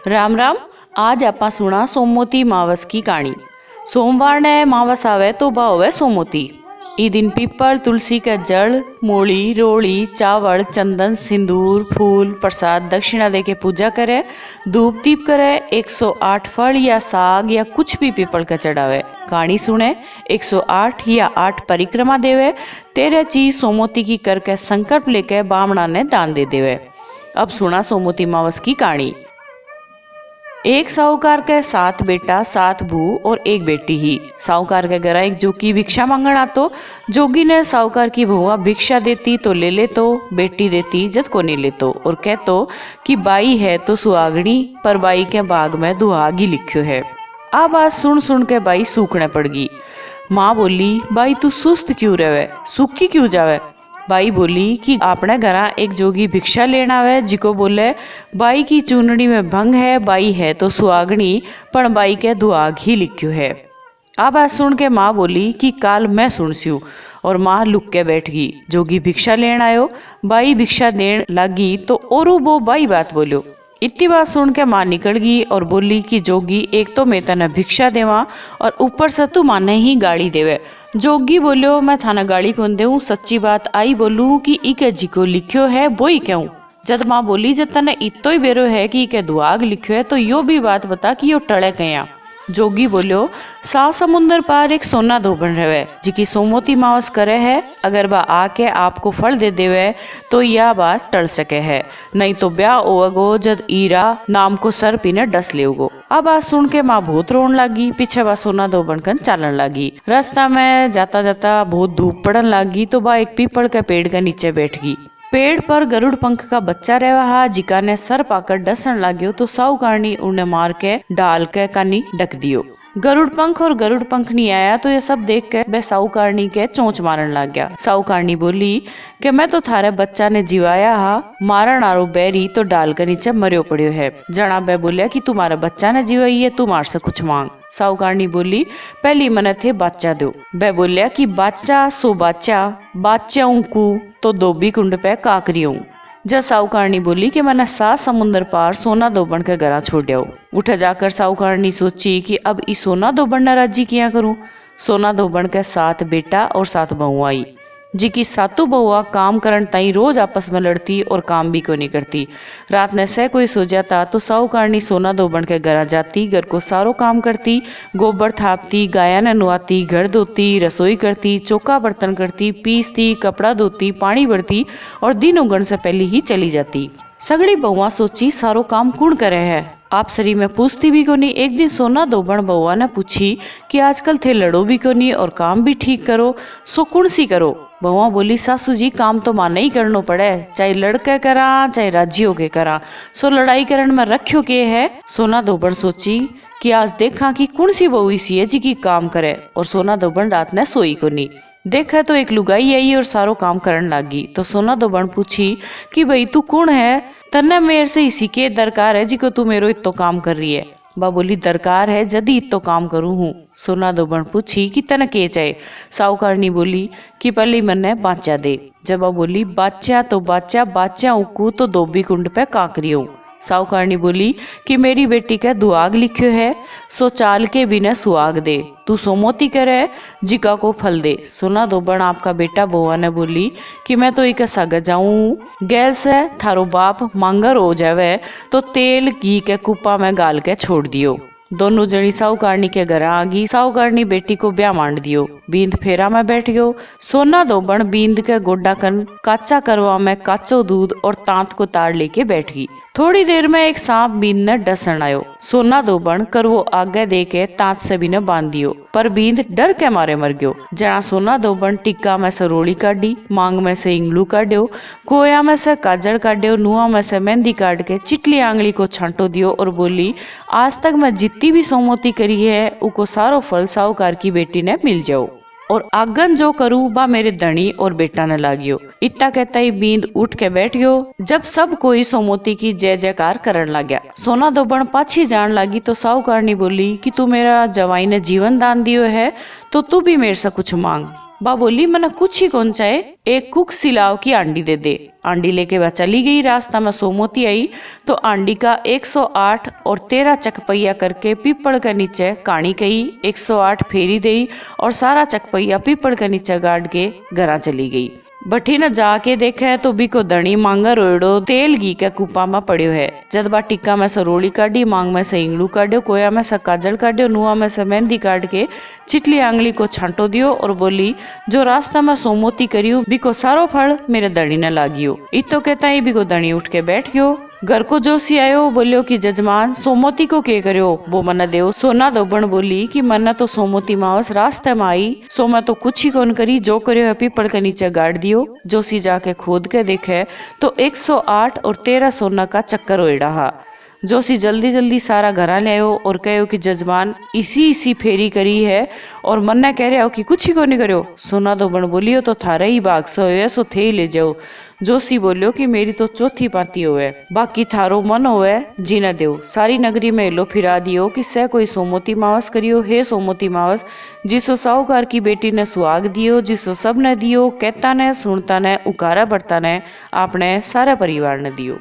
राम राम। आज आपा सुना सोमवती मावस की कहानी। सोमवार ने मावस आवे तो बा होवे सोमवती। ई दिन पीपल तुलसी के जड़ मूली रोड़ी चावल चंदन सिंदूर फूल प्रसाद दक्षिणा दे के पूजा करे, धूप दीप करे, 108 फल या साग या कुछ भी पीपल का चढ़ावे, कहानी सुने, 108 या 8 परिक्रमा देवे, 13 चीज सोमवती की करके संकल्प लेके बामणा ने दान दे देवे। अब सुना सोमवती मावस की कहानी। एक साहूकार के 7 बेटा 7 बहू और एक बेटी ही। साहूकार के घर एक जोगी भिक्षा मांगण आतो। जोगी ने साहूकार की बहुआ भिक्षा देती तो ले लेतो, बेटी देती जद को नहीं लेतो, और कहतो कि बाई है तो सुहागणी, पर बाई के बाग में दुहागी लिख्यो है। आ बात सुन सुन के बाई सूखने पड़ गई। माँ बोली, बाई तू सुस्त क्यों रहे, सूखी क्यों जावे। बाई बोली कि अपने घरा एक जोगी भिक्षा लेना आवे, जिको बोले बाई की चूनड़ी में भंग है, बाई है तो सुहागणी, पर बाई के दुआग ही लिख्यो है। आ बात सुन के माँ बोली कि काल मैं सुनस्यू, और माँ लुक के बैठ गई। जोगी भिक्षा लेन आयो, बाई भिक्षा देन लागी तो औरू वो बाई बात बोलियो। इतनी बात सुन के माँ निकल गई और बोली कि जोगी एक तो मैं तने भिक्षा देवा और ऊपर से तू माने ही गाड़ी देवे। जोगी बोलियो मैं थाना गाड़ी कौन देऊं, सच्ची बात आई बोलूं कि इके जिको लिख्यो है वो ही कहूं। जद माँ बोली जद तने इतो ही बेरो है कि इके दुआग लिख्यो है तो यो भी बात बता कि यो टले कया। जोगी बोलियो सात समुंदर पार एक सोना धोबन रहे, जिकी सोमवती मावस करे है, अगर बा आके आपको फल दे देवे तो यह बात टल सके है, नहीं तो ब्याह ओवगो जद ईरा नाम को सर पीने डस लेगो। अब बात सुन के माँ बहुत रोन लगी। पीछे बा सोना धोबन कन चालन लगी। रास्ता में जाता जाता बहुत धूप पड़न लगी तो बा एक पीपल के पेड़ के नीचे बैठ गई। पेड़ पर गरुड़ पंख का बच्चा रहा, जिका ने सर पाकर डसन लाग्यो तो साहूकारनी उन्हें मार के डाल के कानी डक दियो। गरुड़ पंख और गरुड़ पंख नहीं आया तो ये सब देख के वह साहूकारनी के चोंच मारन लग गया। साहूकारनी बोली कि मैं तो थारे बच्चा ने जीवाया हा, मारन आरो बैरी तो डाल के नीचे मरियो पड़ियो है। जना बे बोलिया कि तुम्हारे बच्चा ने जीवाई है, तू मार से कुछ मांग। साहूकारनी बोली पहली मने थे बाच्चा दो। बे बोलिया कि बाच्चा सो बाच्चा, बाच्चा उनको तो धोबी कुंड पे काकरियों। जब साहूकारनी बोली कि मैंने 7 समुंदर पार सोना धोबन के घरा छोड़िया। उठ जाकर साहूकारनी सोची कि अब इस सोना धोबन न राजी किया करूं। सोना धोबन के 7 बेटा और 7 बहुआ आई, जी की 7 बहुआ काम करन ताई रोज आपस में लड़ती और काम भी को नहीं करती। रात ने से कोई सो जाता तो साहूकारनी सोना धोबन के घर जाती, घर को सारो काम करती, गोबर थापती, गाया ने नुआती, घर धोती, रसोई करती, चौका बर्तन करती, पीसती, कपड़ा धोती, पानी भरती और दिन उगन से पहले ही चली जाती। सगड़ी बहुआ सोची सारो काम कौन करे है। आप सरी में पूछती भी को नहीं। एक दिन सोना धोबन बहुआ ने पूछी कि आजकल थे लड़ो भी को नहीं और काम भी ठीक करो, सो कौन सी करो। बहुआ बोली सासू जी काम तो माने ही करनो पड़े, चाहे लड़के करा चाहे राजी होके करा, सो लड़ाई करन में रखियो के है। सोना धोबन सोची कि आज देखा कि कौन सी बहू सी है जी की काम करे, और सोना धोबन रात ने सोई को नहीं। देखा तो एक लुगाई आई और सारो काम करन लागी। तो सोना धोबन पूछी कि भाई तू कौन है, तन्ने मेरे से इसी के दरकार है जिको तू मेरो इतो काम कर रही है। बा बोली दरकार है जदी इतो काम करूं हूँ। सोना धोबन पूछी कि तने के चाहे। साहूकारनी बोली कि पहले मन्ने बाच्चा दे। जब बा बोली बाच्चा तो बाच्चा, बाच्चा उकू तो धोबी कुंड पे काकरियो। साहूकारनी बोली कि मेरी बेटी का दुआग लिख्यो है, सो चाल के बिना सुहाग दे, तू सोमवती करे जिका को फल दे। सोना धोबन आपका बेटा बहुआ ने बोली कि मैं तो एक साग जाऊं, गैल से थारो बाप मांगर हो जावे तो तेल घी के कुप्पा में गाल के छोड़ दियो। दोनों जनी साहूकारनी के घर आ गई। साहूकारनी बेटी को ब्याह मांड दियो, बींद फेरा में बैठ गयो। सोना धोबन बींद के गोड्डा कन काचा करवा में काचो दूध और तांत को तार लेके बैठ गई। थोड़ी देर में एक सांप बींद ने डसन आयो। सोना धोबन करवो आगे दे के तांत से भी ने बांध दियो, पर बींद डर के मारे मर गयो। जना सोना धोबन टिक्का में से रोड़ी काटी, मांग में से इंगलू काट्यो, कोया में से काजल काट्यो, नुआ में से मेहंदी काट के चिटली आंगली को छांटो दियो और बोली आज तक मैं जितनी भी सोमवती करी है उको सारो फल साहूकार की बेटी ने मिल जाओ, और आगन जो करूँ बा मेरे धनी और बेटा ने लागियो। इतना कहता ही बींद उठ के बैठ गयो। जब सब कोई सोमवती की जय जयकार करन लग गया। सोना धोबन पाछी जान लगी तो साहूकारनी बोली कि तू मेरा जवाई ने जीवन दान दियो है तो तू भी मेरे से कुछ मांग। बा बोली मना कुछ ही कौन चाहे, एक कुक सिलाव की आंडी दे दे। आंडी लेके वह चली गई। रास्ता में सोमोती आई तो आंडी का 108 और 13 चकपैया करके पीपल के नीचे काणी कही, 108 फेरी दई और सारा चकपैया पीपल के नीचे गाड़ के घरा चली गई। बठी न जाके देखे तो बिको धनी मांगा रोयड़ो तेल घी के कूपा में पड़ियो है। जद बा टिक्का में से रोली काढ़ी, मांग में से इंगलू काढ़ियो, कोया में से काजल काढ़ियो, नुआ में से मेहंदी काट के चिटली आंगली को छांटो दियो और बोली जो रास्ता में सोमोती करियो बिको सारो फल मेरे धनी ने लागियो। इतो कहता ही बिको धनी उठ के बैठ गयो। घर को जोशी आयो, बोलियो कि जजमान सोमोती को के करियो, वो मना देव। सोना दोबण बोली कि मना तो सोमोती मावस रास्ते में आई, सो मैं तो कुछ ही कौन करी, जो करियो है पीपल के नीचे गाड़ दियो। जोशी जाके खोद के देखे तो 108 और 13 सोना का चक्कर ओएड़ा हा। जोशी जल्दी जल्दी सारा घरा ले आयो और कहो कि जजमान इसी फेरी करी है और मन्ना कह रहा हो कि कुछ ही को नहीं करो। सोना दोबण बोलियो तो थारा ही बाग सो है, सो थे ही ले जाओ। जोशी बोलियो कि मेरी तो चौथी पाती होवे, बाकी थारो मन होवे जीना देव। सारी नगरी में लो फिरा दियो कि सह कोई सोमोती मावस करियो। हे सोमोती मावस जिसो साहूकार की बेटी ने सुहाग दियो, जिसो सब ने दियो, कहता ने सुनता ने उकारा बढ़ता ने आपने सारा परिवार ने दियो।